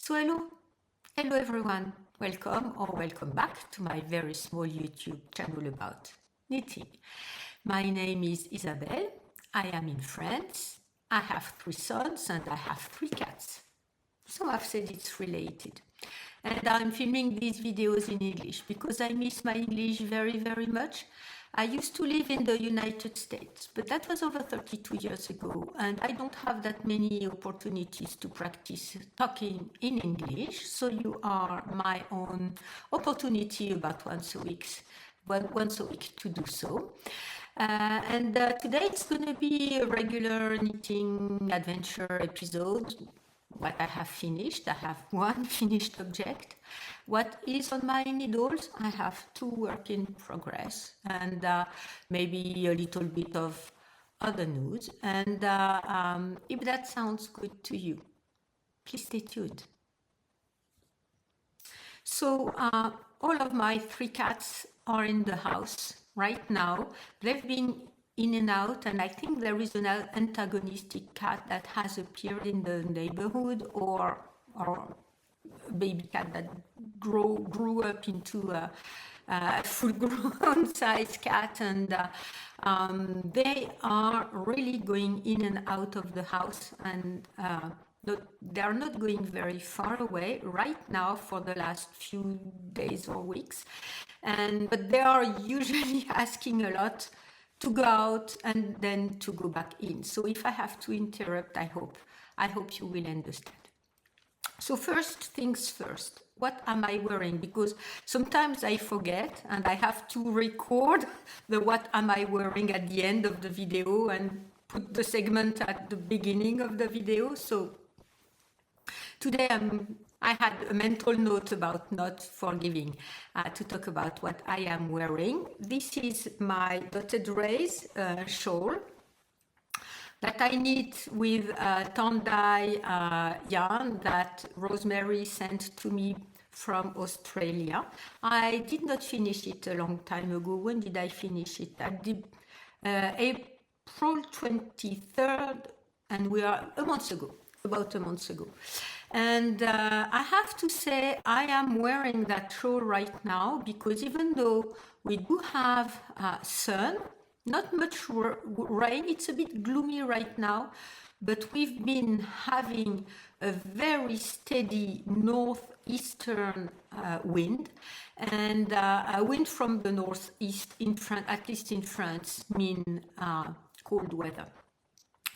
Hello everyone, welcome or welcome back to my very small YouTube channel about knitting. My name is Isabelle, I am in France, I have 3 sons and I have 3 cats. Some have said it's related. And I'm filming these videos in English because I miss my English very much. I used to live in the United States, but that was over 32 years ago, and I don't have that many opportunities to practice talking in English, so you are my own opportunity about once a week to do so. Today it's going to be a regular knitting adventure episode. What I have finished, I have 1 finished object. What is on my needles, I have 2 work in progress and maybe a little bit of other news. And if that sounds good to you, please stay tuned. So all of my 3 cats are in the house right now. They've been in and out, and I think there is an antagonistic cat that has appeared in the neighborhood, or a baby cat that grew up into a full-grown size cat, and they are really going in and out of the house, and they are not going very far away right now for the last few days or weeks, but they are usually asking a lot to go out and then to go back in. So if I have to interrupt, I hope you will understand. So first things first, what am I wearing? Because sometimes I forget and I have to record the what am I wearing at the end of the video and put the segment at the beginning of the video. So today I had a mental note about not forgiving to talk about what I am wearing. This is my dotted rays shawl that I knit with Tandai yarn that Rosemary sent to me from Australia. I did not finish it a long time ago. When did I finish it? I did April 23rd, and we are about a month ago. And I have to say I am wearing that shawl right now because even though we do have sun, not much rain, it's a bit gloomy right now, but we've been having a very steady northeastern wind, and a wind from the northeast in France, at least in France, mean cold weather.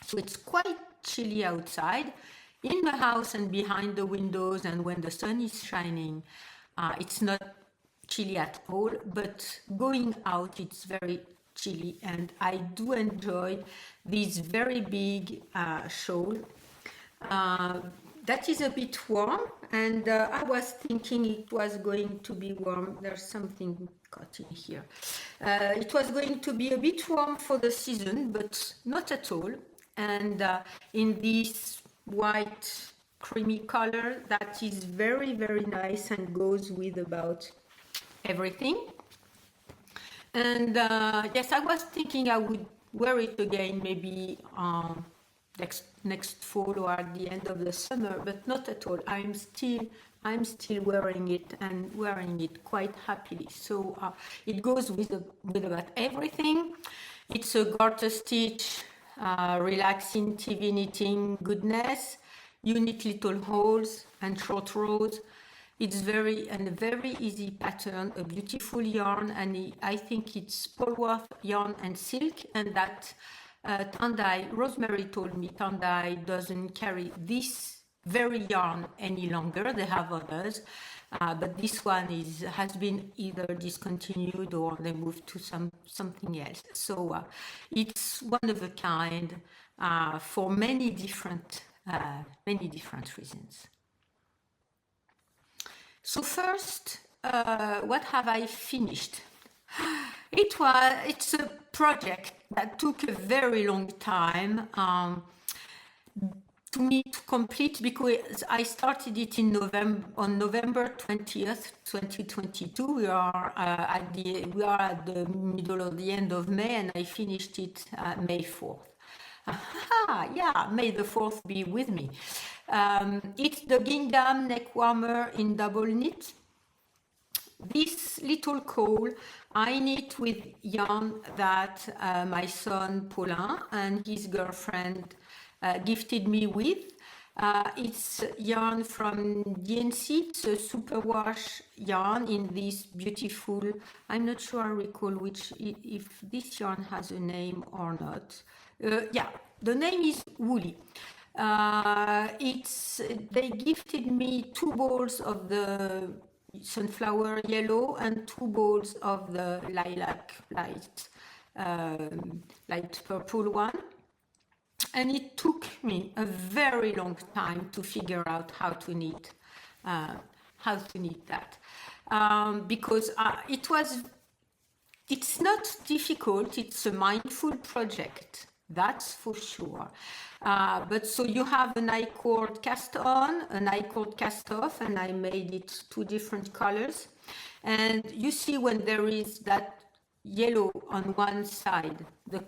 So it's quite chilly outside. In the house and behind the windows, and when the sun is shining, it's not chilly at all, but going out it's very chilly, and I do enjoy this very big shawl that is a bit warm, and I was thinking it was going to be warm. There's something caught in here. It was going to be a bit warm for the season, but not at all. And in this white creamy color that is very nice and goes with about everything. And yes, I was thinking I would wear it again maybe next fall or at the end of the summer, but not at all. I'm still wearing it, and wearing it quite happily. So it goes with about everything. It's a garter stitch, relaxing TV knitting goodness. You knit little holes and short rows. It's a very easy pattern, a beautiful yarn, and I think it's Polworth yarn and silk, and that Tandai, Rosemary told me Tandai doesn't carry this very yarn any longer. They have others, but this one has been either discontinued or they moved to something else. So it's one of a kind for many different reasons. So first, what have I finished? It's a project that took a very long time to me to complete, because I started it on November 20th, 2022. We are at the middle of the end of May, and I finished it May 4th. Yeah, may the 4th be with me. It's the gingham neck warmer in double knit. This little caul I knit with yarn that my son Paulin and his girlfriend gifted me with. It's yarn from DNC. It's a superwash yarn in this beautiful, I'm not sure I recall if this yarn has a name or not. Yeah, the name is Woolly. They gifted me 2 balls of the sunflower yellow and 2 balls of the lilac light purple one. And it took me a very long time to figure out how to knit that, because it's not difficult. It's a mindful project, that's for sure. But so you have an I-cord cast on, an I-cord cast off, and I made it 2 different colors. And you see when there is that yellow on one side, the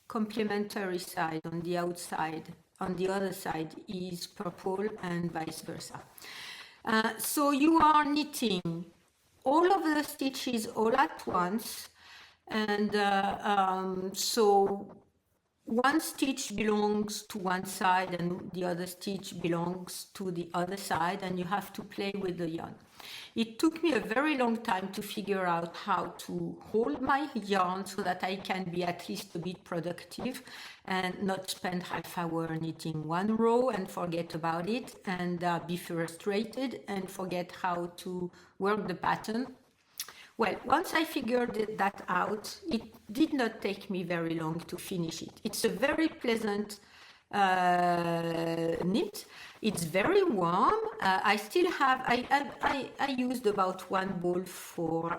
complementary side on the outside, on the other side is purple and vice versa. So you are knitting all of the stitches all at once, and so one stitch belongs to one side and the other stitch belongs to the other side, and you have to play with the yarn. It took me a very long time to figure out how to hold my yarn so that I can be at least a bit productive and not spend half hour knitting one row and forget about it and be frustrated and forget how to work the pattern. Well, once I figured that out, it did not take me very long to finish it. It's a very pleasant knit. It's very warm. I still have, I used about 1 ball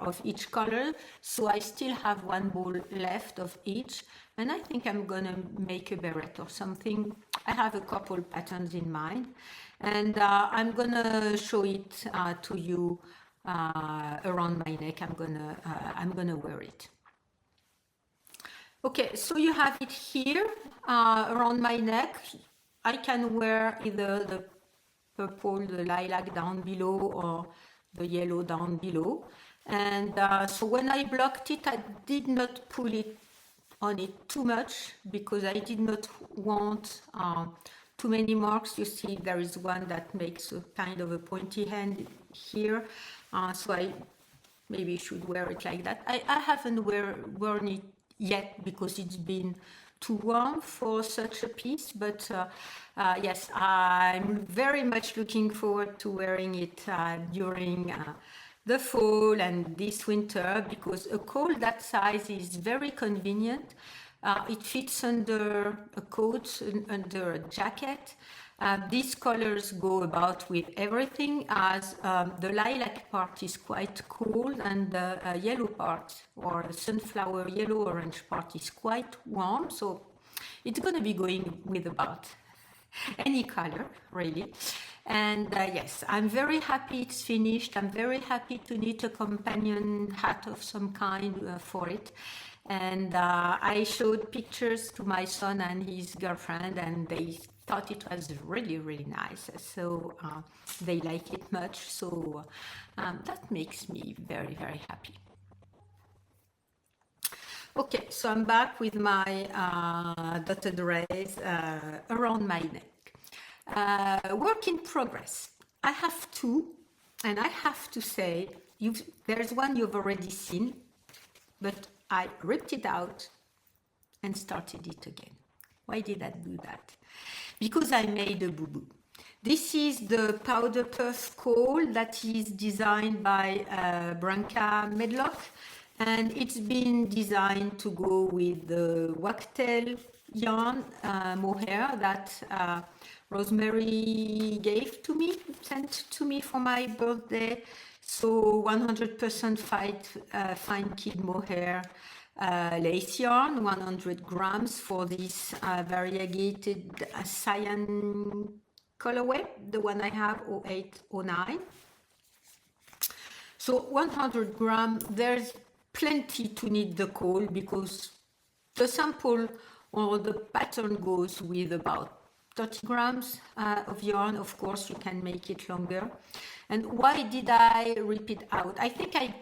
of each color, so I still have 1 ball left of each, and I think I'm gonna make a beret or something. I have a couple patterns in mind, and I'm gonna show it to you around my neck. I'm gonna wear it. Okay, so you have it here around my neck. I can wear either the purple, the lilac down below, or the yellow down below. And so when I blocked it, I did not pull it on it too much because I did not want too many marks. You see there is one that makes a kind of a pointy hand here. So I maybe should wear it like that. I haven't worn it yet because it's been too warm for such a piece, but yes, I'm very much looking forward to wearing it during the fall and this winter, because a caul that size is very convenient. It fits under a coat, under a jacket. These colors go about with everything, as the lilac part is quite cool and the yellow part, or the sunflower yellow-orange part, is quite warm. So it's going to be going with about any color, really. And yes, I'm very happy it's finished. I'm very happy to knit a companion hat of some kind for it. And I showed pictures to my son and his girlfriend, and they thought it was really, really nice. So they like it much. So that makes me very, very happy. Okay, so I'm back with my dotted rays around my neck. Work in progress. I have two, and I have to say, there's one you've already seen, but I ripped it out and started it again. Why did I do that? Because I made a boo-boo. This is the powder puff caul that is designed by Branca Medlock, and it's been designed to go with the wagtail yarn mohair that Rosemary sent to me for my birthday. So 100% fine kid mohair lace yarn, 100 grams for this variegated cyan colorway, the one I have, 0809. So 100 grams, there's plenty to knit the caul because the sample or the pattern goes with about 30 grams of yarn. Of course, you can make it longer. And why did I rip it out? I think I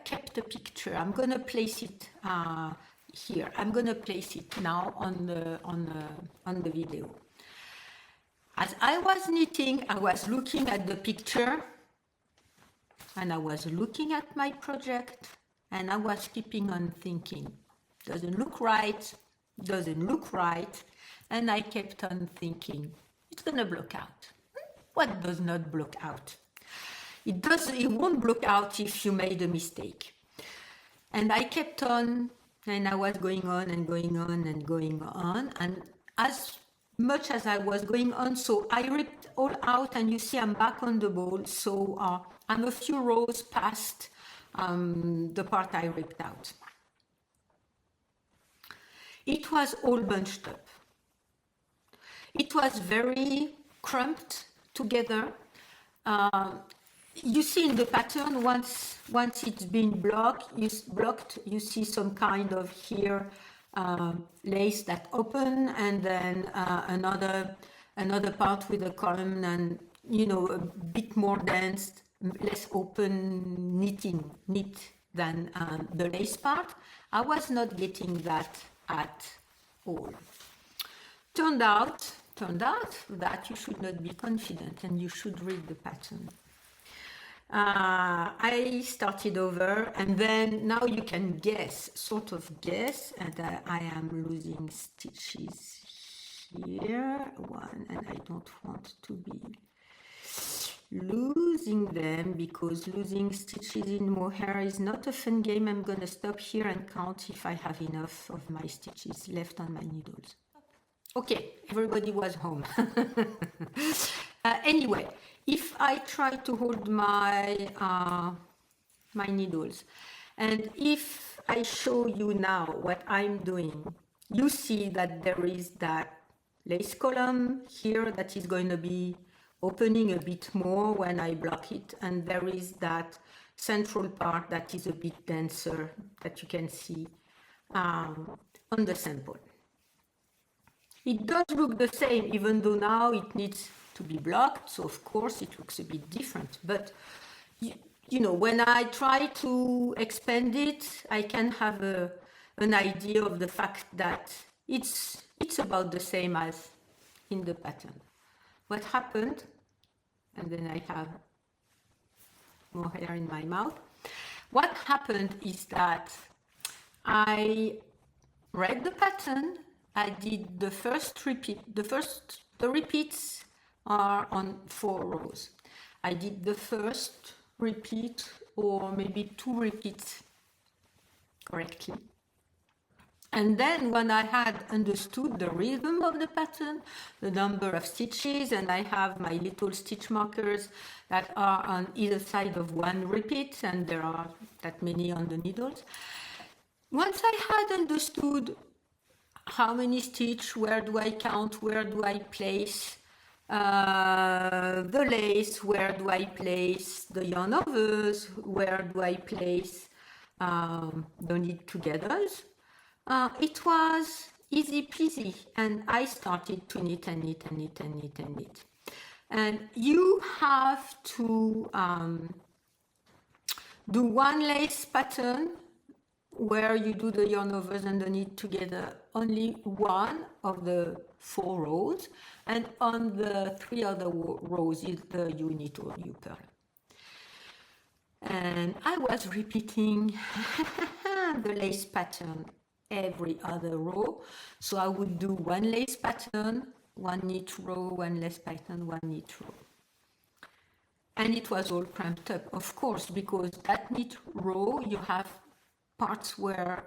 kept a picture. I'm going to place it here. I'm going to place it now on the video. As I was knitting, I was looking at the picture, and I was looking at my project, and I was keeping on thinking, doesn't look right, doesn't look right, and I kept on thinking, it's gonna block out. What does not block out? It won't block out if you made a mistake. And I kept on, and I was going on and going on and going on, and as much as I was going on, so I ripped all out, and you see I'm back on the ball, so I'm a few rows past the part I ripped out. It was all bunched up. It was very crumped together. You see in the pattern, once it's been blocked, you see some kind of here lace that open, and then another part with a column, and a bit more dense, less open knit than the lace part. I was not getting that at all. Turned out that you should not be confident, and you should read the pattern. I started over, and then now you can sort of guess, and I am losing stitches here, one, and I don't want to be losing them, because losing stitches in mohair is not a fun game. I'm gonna stop here and count if I have enough of my stitches left on my needles. Okay, everybody was home. Anyway, if I try to hold my my needles, and if I show you now what I'm doing, you see that there is that lace column here that is going to be opening a bit more when I block it, and there is that central part that is a bit denser that you can see on the sample. It does look the same, even though now it needs to be blocked, so of course it looks a bit different. But when I try to expand it, I can have an idea of the fact that it's about the same as in the pattern. What happened, and then I have more hair in my mouth. What happened is that I read the pattern. I did the first repeat. The repeats are on 4 rows. I did the first repeat, or maybe 2 repeats correctly. And then when I had understood the rhythm of the pattern, the number of stitches, and I have my little stitch markers that are on either side of one repeat, and there are that many on the needles. Once I had understood how many stitches, where do I count, where do I place the lace, where do I place the yarn overs, where do I place the knit togethers, it was easy peasy, and I started to knit and knit and knit and knit and knit. And you have to do one lace pattern where you do the yarn overs and the knit together, only one of the 4 rows, and on the 3 other rows either you knit or you purl. And I was repeating the lace pattern every other row, so I would do one lace pattern, one knit row, one lace pattern, one knit row. And it was all cramped up, of course, because that knit row you have parts where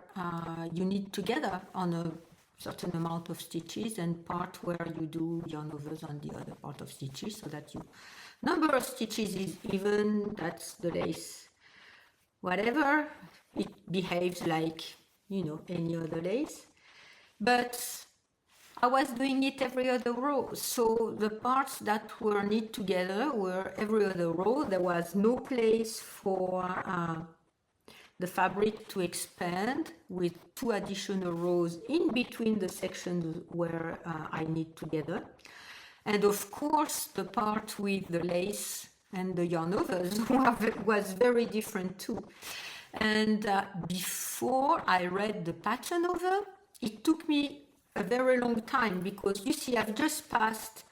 you knit together on a certain amount of stitches, and part where you do yarn overs on the other part of stitches, so that your number of stitches is even. That's the lace. Whatever, it behaves like, any other lace. But I was doing it every other row, so the parts that were knit together were every other row. There was no place for the fabric to expand with 2 additional rows in between the sections where I knit together. And of course, the part with the lace and the yarn overs was very different too. And before I read the pattern over, it took me a very long time because you see, I've just passed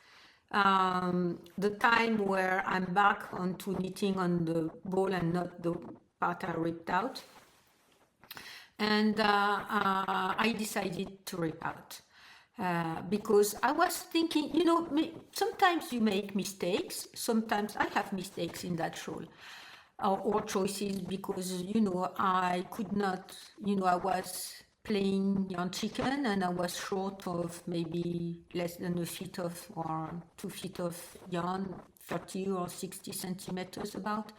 the time where I'm back onto knitting on the ball and not the part I ripped out. And I decided to rip out because I was thinking, you know, sometimes you make mistakes. Sometimes I have mistakes in that shawl or choices because, you know, I could not, you know, I was playing yarn chicken and I was short of maybe less than a feet of or 2 feet of yarn, 30 or 60 centimeters about.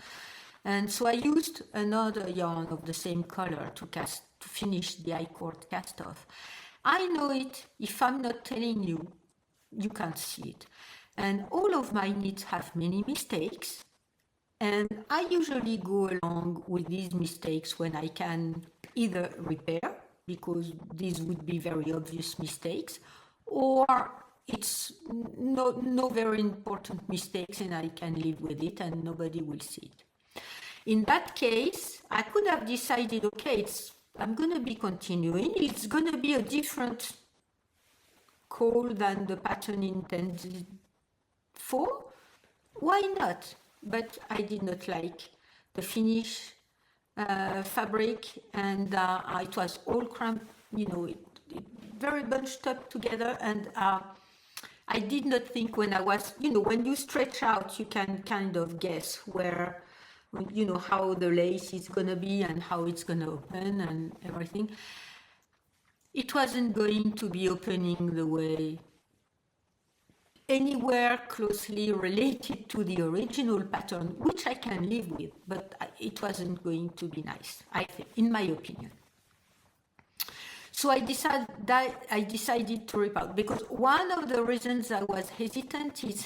And so I used another yarn of the same color to finish the I-cord cast off. I know it. If I'm not telling you, you can't see it. And all of my knits have many mistakes. And I usually go along with these mistakes when I can either repair, because these would be very obvious mistakes, or it's no very important mistakes and I can live with it and nobody will see it. In that case, I could have decided, okay, I'm going to be continuing. It's going to be a different call than the pattern intended for. Why not? But I did not like the finish fabric, and it was all cramped, you know, it very bunched up together, and I did not think when I was, you know, when you stretch out, you can kind of guess where, you know, how the lace is going to be and how it's going to open and everything. It wasn't going to be opening the way anywhere closely related to the original pattern, which I can live with, but it wasn't going to be nice, I think, in my opinion. So I decided to rip out, because one of the reasons I was hesitant is,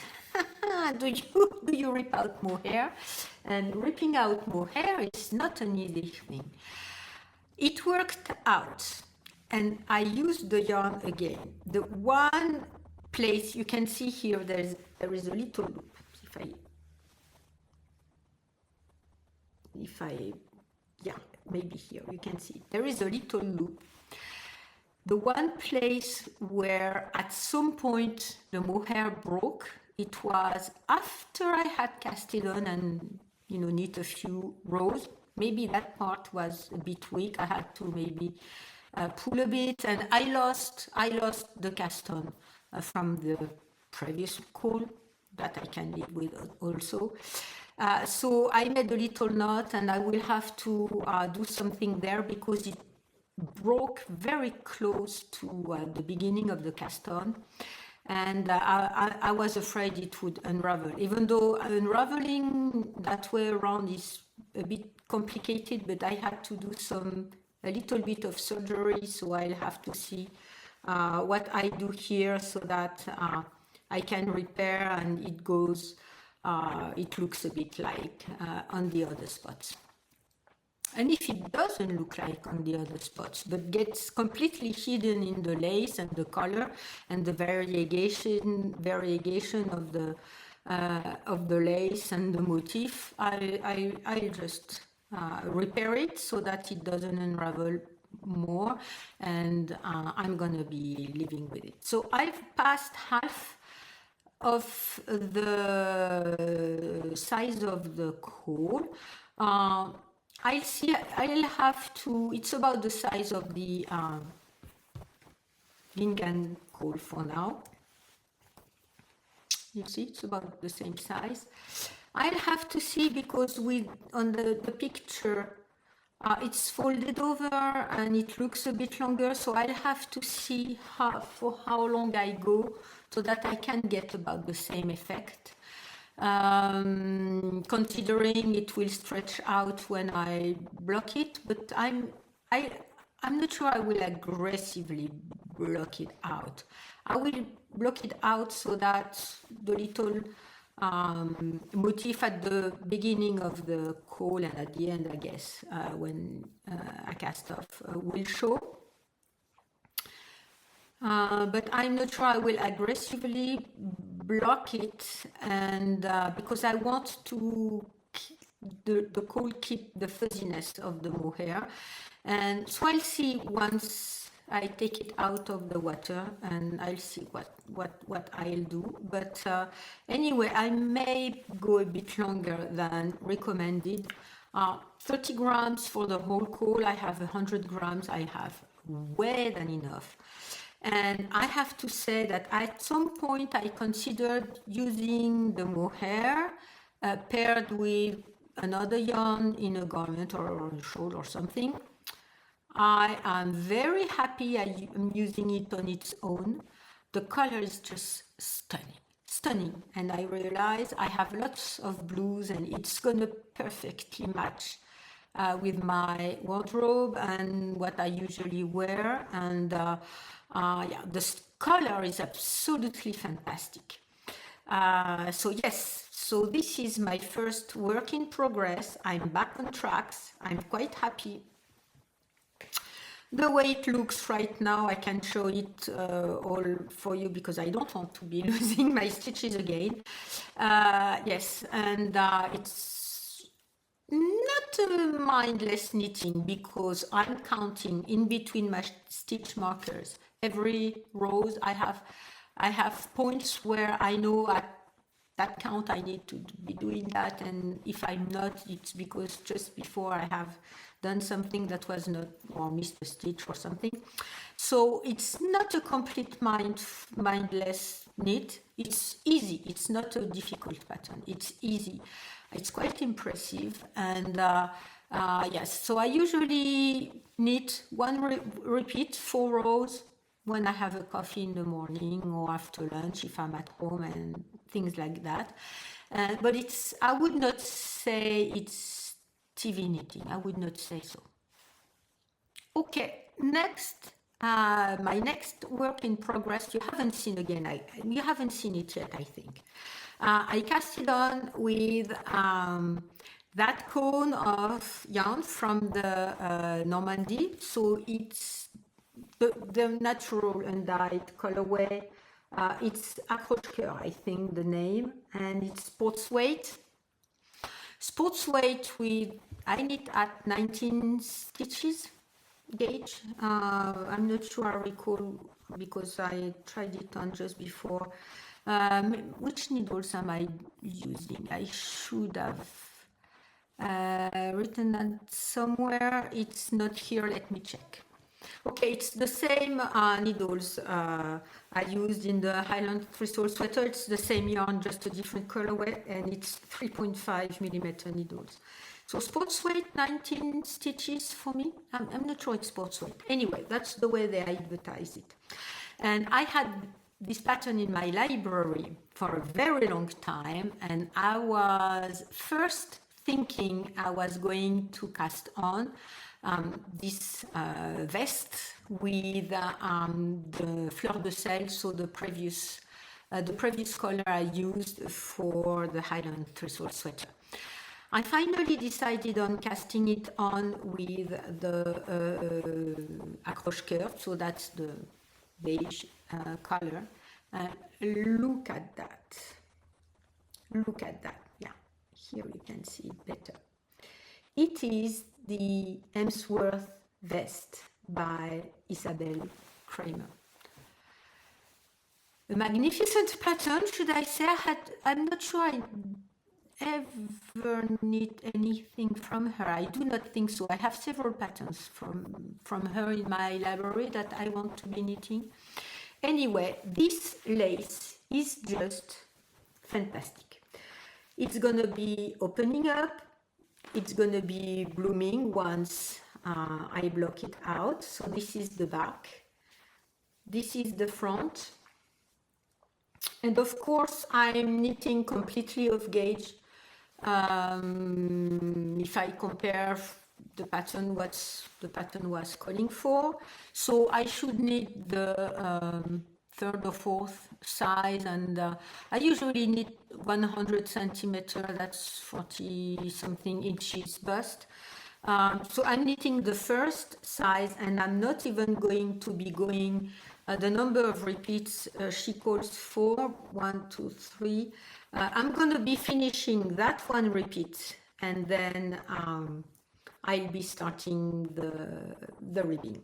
do you rip out mohair? And ripping out mohair is not an easy thing. It worked out, and I used the yarn again. The one place you can see here, there is a little loop. Yeah, maybe here you can see there is a little loop. The one place where at some point the mohair broke, it was after I had cast it on and, you know, knit a few rows. Maybe that part was a bit weak. I had to maybe pull a bit, and I lost the cast on from the previous call that I can live with also. So I made a little knot, and I will have to do something there because it broke very close to the beginning of the cast on, and I was afraid it would unravel, even though unraveling that way around is a bit complicated, but I had to do a little bit of surgery, so I'll have to see what I do here so that I can repair and it goes, it looks a bit like on the other spots. And if it doesn't look like on the other spots, but gets completely hidden in the lace and the color and the variegation of the lace and the motif, I just repair it so that it doesn't unravel more, and I'm gonna be living with it. So I've passed half of the size of the caul. I'll have to, it's about the size of the Lingan caul for now. You see, it's about the same size. I'll have to see, because on the picture, it's folded over and it looks a bit longer, so I'll have to see for how long I go so that I can get about the same effect. Considering it will stretch out when I block it, but I'm not sure I will aggressively block it out. I will block it out so that the little motif at the beginning of the caul and at the end, I guess, when I cast off, will show. but I'm not sure I will aggressively block it, and because I want to the coal keep the fuzziness of the mohair, and so I'll see once I take it out of the water, and I'll see what I'll do. But anyway, I may go a bit longer than recommended. 30 grams for the whole coal. I have 100 grams. I have way than enough. And I have to say that at some point I considered using the mohair paired with another yarn in a garment or a shawl or something. I am very happy I'm using it on its own. The color is just stunning. And I realize I have lots of blues and it's gonna perfectly match with my wardrobe and what I usually wear. And yeah, the color is absolutely fantastic. So yes, so this is my first work in progress. I'm back on tracks. I'm quite happy. The way it looks right now, I can show it all for you because I don't want to be losing my stitches again. Yes, and it's not a mindless knitting because I'm counting in between my stitch markers. Every row I have points where I know at that count I need to be doing that, and if I'm not, it's because just before I have done something that was not, or missed a stitch or something. So it's not a complete mindless knit. It's easy. It's not a difficult pattern. It's easy. It's quite impressive. And yes, so I usually knit one repeat, 4 rows when I have a coffee in the morning or after lunch if I'm at home and things like that. But I would not say it's TV knitting. I would not say so. Okay, next, my next work in progress, you haven't seen you haven't seen it yet, I think. I cast it on with that cone of yarn from the Normandy. So it's the natural undyed colorway. It's Accroche-Cœur, I think the name, and it's sports weight. Sports weight I knit at 19 stitches gauge. I'm not sure I recall because I tried it on just before. Which needles am I using? I should have written that somewhere. It's not here. Let me check. Okay, it's the same needles I used in the Highland Crystal Sweater. It's the same yarn, just a different colorway, and it's 3.5 millimeter needles. So sports weight, 19 stitches for me. I'm not sure it's sports weight. Anyway, that's the way they advertise it. And I had this pattern in my library for a very long time, and I was first thinking I was going to cast on this vest with the fleur de sel, so the previous color I used for the Highland Thistle sweater. I finally decided on casting it on with the Accroche-Cœur, so that's the beige color. Look at that. Look at that. Yeah, here you can see it better. It is the Hemsworth vest by Isabel Kramer. A magnificent pattern, should I say? I'm not sure I ever knit anything from her. I do not think so. I have several patterns from her in my library that I want to be knitting. Anyway, this lace is just fantastic. It's gonna be opening up. It's gonna be blooming once I block it out. So this is the back. This is the front. And of course, I'm knitting completely off gauge. If I compare the pattern, what the pattern was calling for. So I should knit the third or fourth size, and I usually knit 100 centimeter, that's 40 something inches bust. So I'm knitting the first size, and I'm not even going to be going the number of repeats she calls for, 1, 2, 3. I'm going to be finishing that one repeat, and then I'll be starting the ribbing.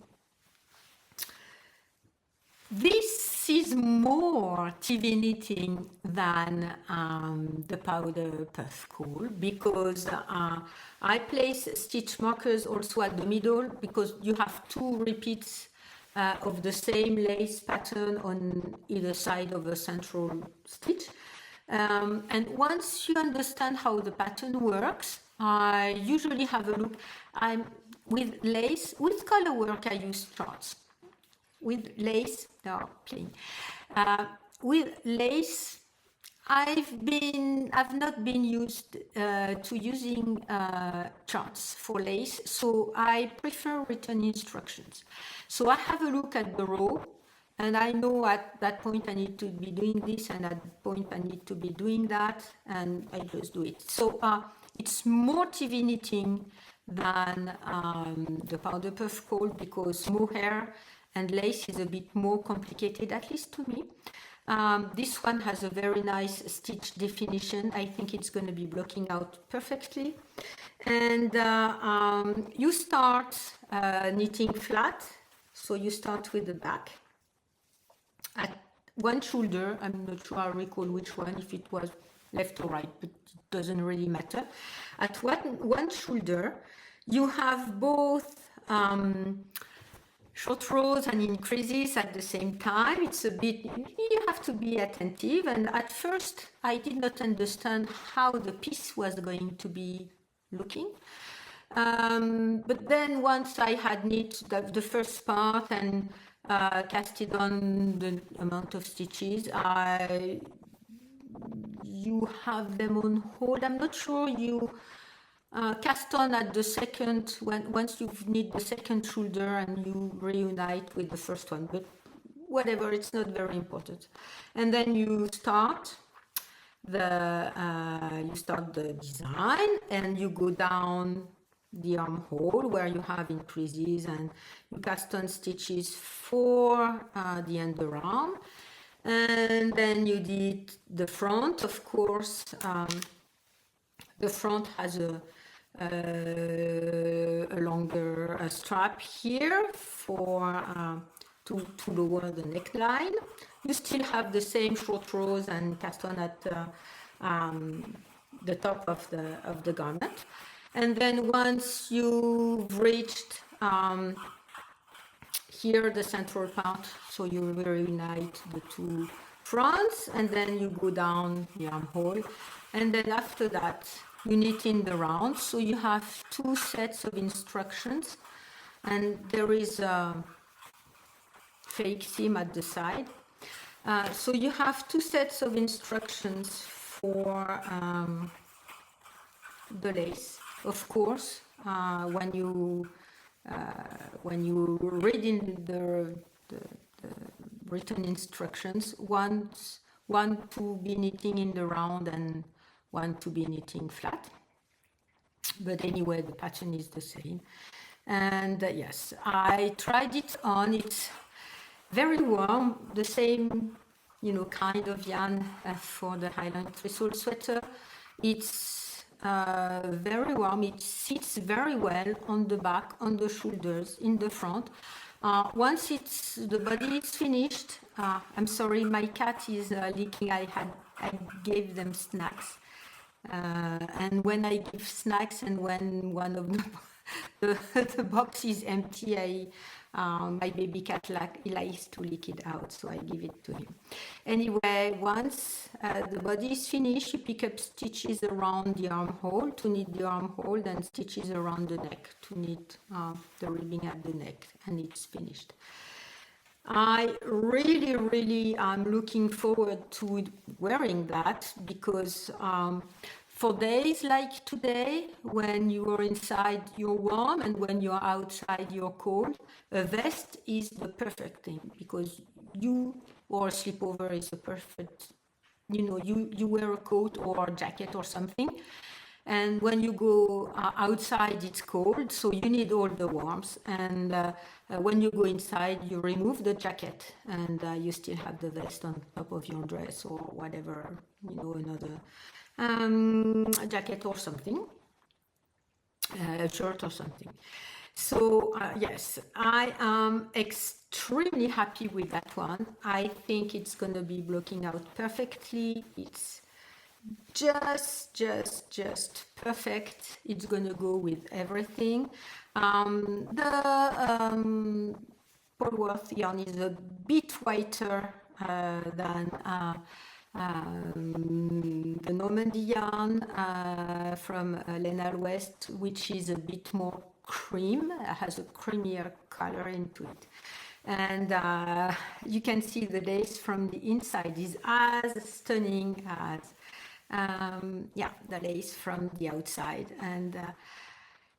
This is more TV knitting than the powder puff cool, because I place stitch markers also at the middle, because you have 2 repeats of the same lace pattern on either side of a central stitch. And once you understand how the pattern works, I usually have a look. With lace, with color work I use charts. With lace, no, plain. With lace, I've not been used to using charts for lace, so I prefer written instructions. So I have a look at the row, and I know at that point I need to be doing this, and at that point I need to be doing that, and I just do it. So it's more TV knitting than the powder puff coal, because mohair and lace is a bit more complicated, at least to me. This one has a very nice stitch definition. I think it's going to be blocking out perfectly. And you start knitting flat, so you start with the back. At one shoulder, I'm not sure I recall which one, if it was left or right, but it doesn't really matter. At one shoulder, you have both short rows and increases at the same time. It's a bit, you have to be attentive. And at first, I did not understand how the piece was going to be looking. But then once I had knit the first part and casted on the amount of stitches, you have them on hold. I'm not sure you cast on at the second, once you've knit the second shoulder and you reunite with the first one, but whatever, it's not very important. And then you start the design, and you go down the armhole where you have increases, and you cast on stitches for the underarm. And then you did the front, of course. The front has a longer strap here for to lower the neckline. You still have the same short rows and cast on at the top of the garment. And then once you've reached here the central part, so you reunite the two fronts, and then you go down the armhole, and then after that you knit in the round. So you have 2 sets of instructions, and there is a fake seam at the side. So you have 2 sets of instructions for the lace. Of course, when you read in the written instructions, one to be knitting in the round and one to be knitting flat. But anyway, the pattern is the same. And yes, I tried it on. It's very warm, the same, kind of yarn for the Highland Thistle sweater. It's very warm. It sits very well on the back, on the shoulders, in the front. Once the body is finished, I'm sorry, my cat is leaking. I gave them snacks. And when I give snacks, and when one of the box is empty, my baby cat likes to lick it out, so I give it to him. Anyway, once the body is finished, you pick up stitches around the armhole to knit the armhole, and stitches around the neck to knit the ribbing at the neck, and it's finished. I really am looking forward to wearing that, because for days like today, when you are inside you're warm and when you're outside you're cold, a vest is the perfect thing, because or a sleepover is a perfect, you wear a coat or a jacket or something, and when you go outside, it's cold, so you need all the warmth. And when you go inside, you remove the jacket, and you still have the vest on top of your dress or whatever, another jacket or something, a shirt or something. So yes, I am extremely happy with that one. I think it's going to be blocking out perfectly. It's just perfect. It's going to go with everything. The Polworth yarn is a bit whiter than the Normandy yarn from Lenal West, which is a bit more cream, has a creamier color into it. And you can see the lace from the inside is as stunning as the lace from the outside. And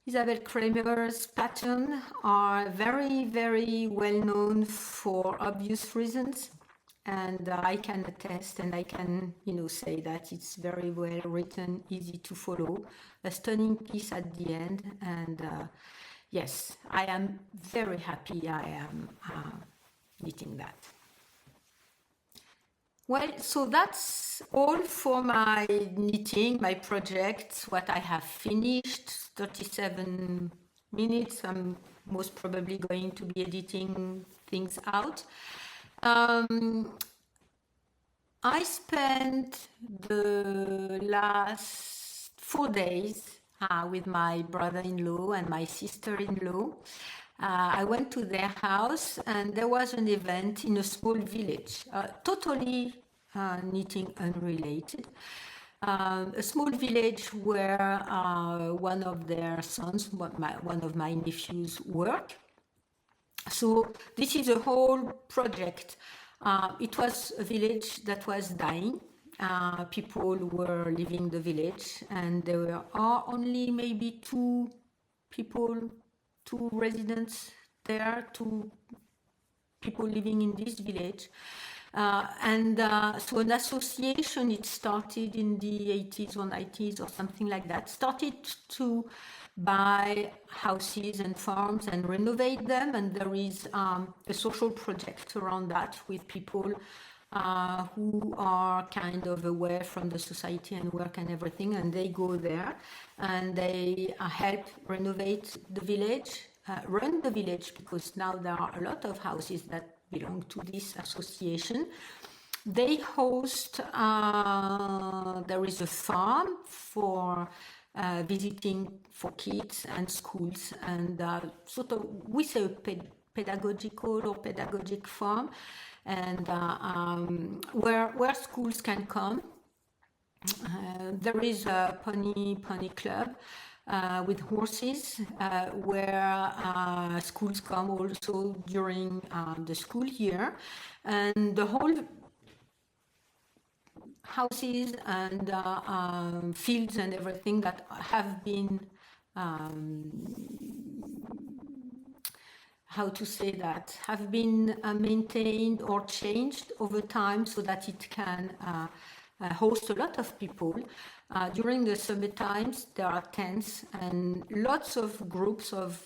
Isabel Kramer's pattern are very, very well known for obvious reasons. And I can attest, and I can, say that it's very well written, easy to follow, a stunning piece at the end. And yes, I am very happy I am knitting that. Well, so that's all for my knitting, my project, what I have finished, 37 minutes. I'm most probably going to be editing things out. I spent the last 4 days with my brother-in-law and my sister-in-law. I went to their house, and there was an event in a small village, totally knitting unrelated. A small village where one of their sons, one of my nephews, work. So this is a whole project. It was a village that was dying. People were leaving the village, and there are only maybe two residents there, 2 people living in this village. So an association, it started in the 80s or 90s or something like that, started to buy houses and farms and renovate them. And there is a social project around that with people who are kind of away from the society and work and everything, and they go there and they help renovate the village, run the village, because now there are a lot of houses that belong to this association. They host, there is a farm for visiting for kids and schools, and sort of, we say pedagogical or pedagogic farm, and where schools can come. There is a pony club with horses, where schools come also during the school year, and the whole houses and fields and everything that have been have been maintained or changed over time so that it can host a lot of people. During the summer times, there are tents and lots of groups of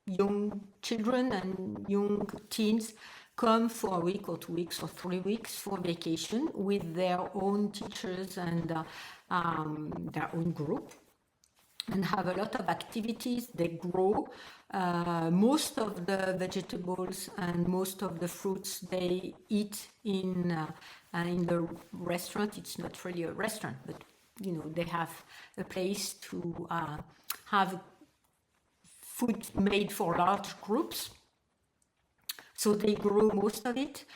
young children and young teens come for a week or 2 weeks or 3 weeks for vacation with their own teachers and their own group, and have a lot of activities. They grow most of the vegetables and most of the fruits they eat in the restaurant. It's not really a restaurant, but they have a place to have food made for large groups. So they grow most of it.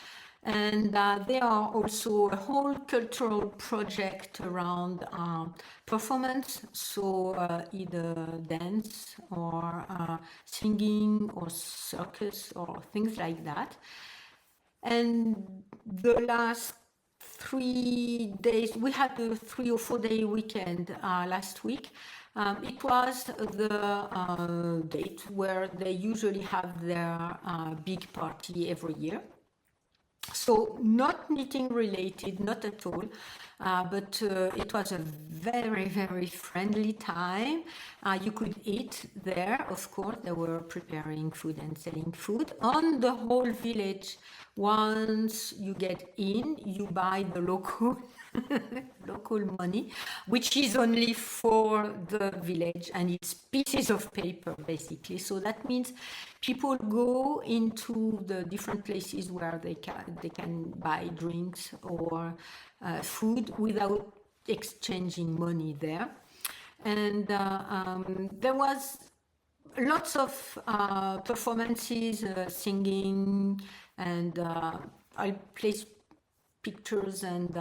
And there are also a whole cultural project around performance, so either dance or singing or circus or things like that. And the last 3 days, we had a 3 or 4 day weekend last week. It was the date where they usually have their big party every year. So not knitting related, not at all. but it was a very, very friendly time. You could eat there, of course. They were preparing food and selling food. On the whole village, once you get in, you buy the local local money, which is only for the village, and it's pieces of paper basically. So that means people go into the different places where they can buy drinks or food without exchanging money there. And there was lots of performances, singing, and I placed pictures and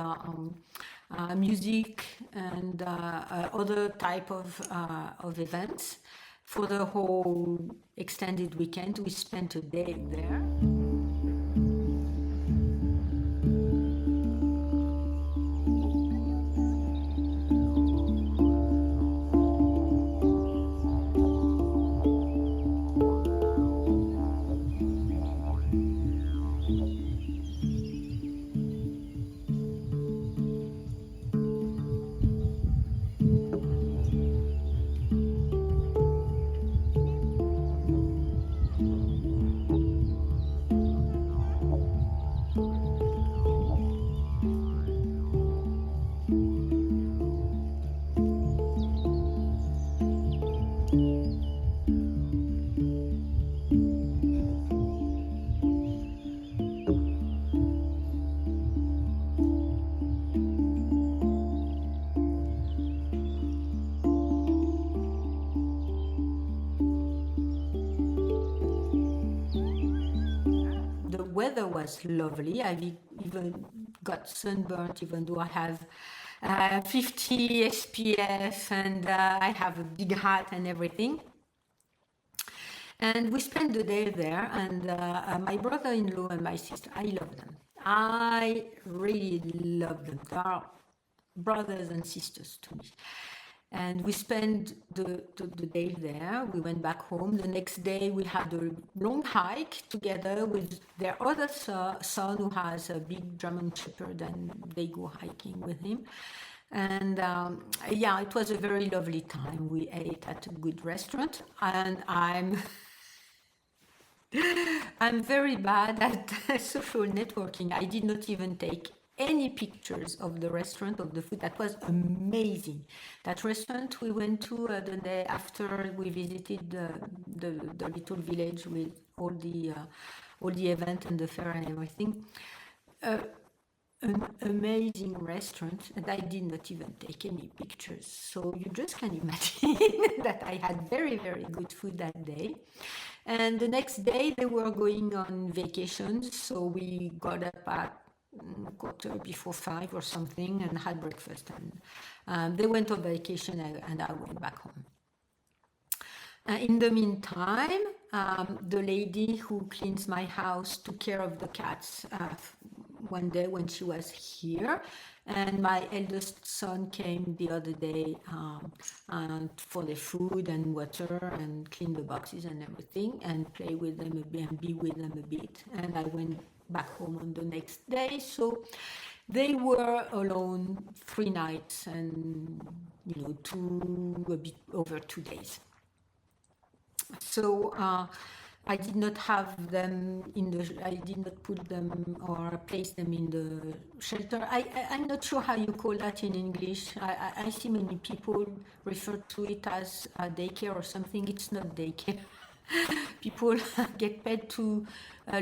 music and other type of events for the whole extended weekend. We spent a day there. The weather was lovely. I even got sunburnt, even though I have 50 SPF and I have a big hat and everything. And we spent the day there, and my brother-in-law and my sister, I love them. I really love them. They are brothers and sisters to me. And we spent the day there. We went back home. The next day, we had a long hike together with their other son, who has a big German Shepherd, and they go hiking with him. And yeah, it was a very lovely time. We ate at a good restaurant, and I'm very bad at social networking. I did not even take any pictures of the restaurant, of the food. That was amazing. That restaurant we went to the day after we visited the little village with all the event and the fair and everything. An amazing restaurant, and I did not even take any pictures. So you just can imagine that I had very, very good food that day. And the next day they were going on vacation, so we got up at quarter before 5 or something and had breakfast. And they went on vacation, and I went back home. In the meantime, the lady who cleans my house took care of the cats one day when she was here, and my eldest son came the other day for the food and water and clean the boxes and everything and play with them a bit and be with them a bit. And I went back home on the next day, so they were alone 3 nights and a bit over 2 days. So I did not have them I did not put them or place them in the shelter. I'm not sure how you call that in English. I see many people refer to it as a daycare or something. It's not daycare. People get paid to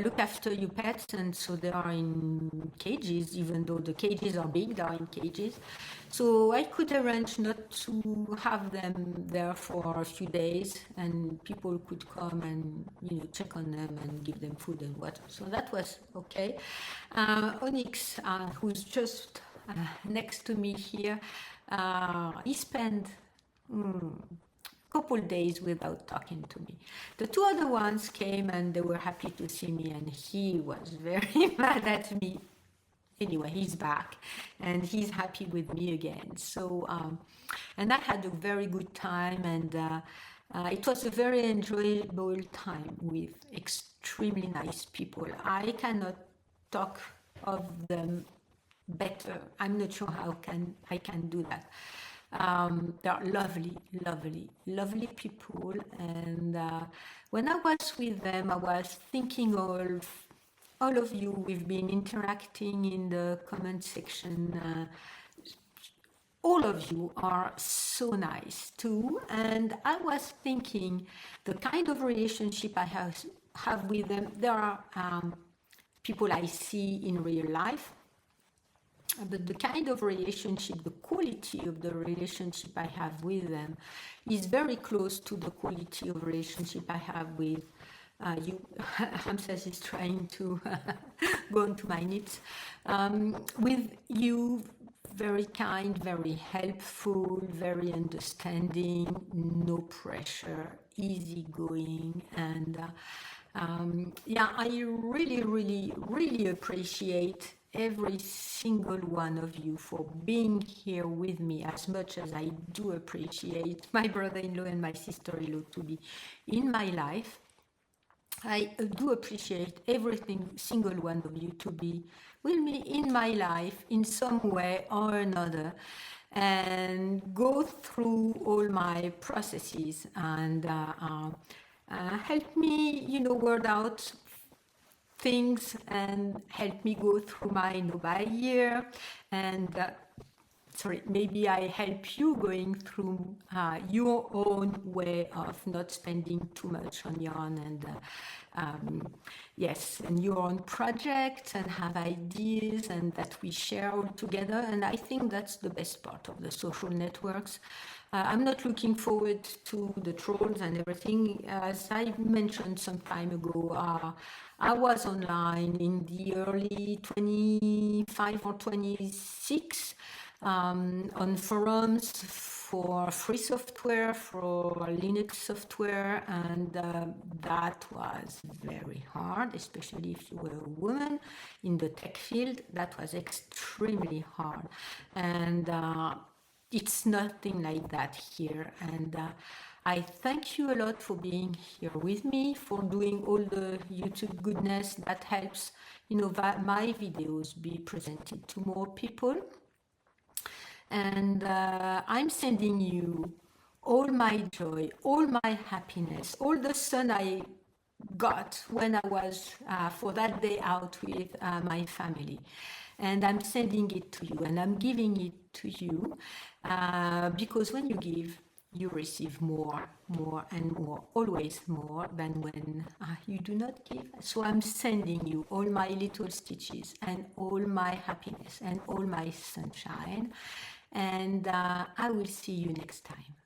look after your pets, and so they are in cages. Even though the cages are big, they are in cages. So I could arrange not to have them there for a few days, and people could come and check on them and give them food and water. So that was okay. Onyx, who's just next to me here, he spent couple days without talking to me. The 2 other ones came and they were happy to see me, and he was very mad at me. Anyway, he's back and he's happy with me again. So, and I had a very good time, and it was a very enjoyable time with extremely nice people. I cannot talk of them better. I'm not sure how I can do that. They are lovely, lovely, lovely people. And when I was with them, I was thinking of all of you. We've been interacting in the comment section. All of you are so nice too. And I was thinking the kind of relationship I have with them. There are people I see in real life, but the kind of relationship, the quality of the relationship I have with them is very close to the quality of relationship I have with you. Hamzas is trying to go into my nips. With you, very kind, very helpful, very understanding, no pressure, easygoing, and yeah, I really, really, really appreciate every single one of you for being here with me, as much as I do appreciate my brother-in-law and my sister-in-law to be in my life. I do appreciate everything, single one of you to be with me in my life in some way or another, and go through all my processes and help me, word out things and help me go through my Nobel year. And sorry, maybe I help you going through your own way of not spending too much on your own, and yes, and your own projects, and have ideas, and that we share all together. And I think that's the best part of the social networks. I'm not looking forward to the trolls and everything. As I mentioned some time ago, I was online in the early 25 or 26 on forums for free software, for Linux software, and that was very hard, especially if you were a woman in the tech field. That was extremely hard. And it's nothing like that here. And I thank you a lot for being here with me, for doing all the YouTube goodness that helps, that my videos be presented to more people. And I'm sending you all my joy, all my happiness, all the sun I got when I was for that day out with my family. And I'm sending it to you, and I'm giving it to you, because when you give, you receive more, more and more, always more than when you do not give. So I'm sending you all my little stitches and all my happiness and all my sunshine. And I will see you next time.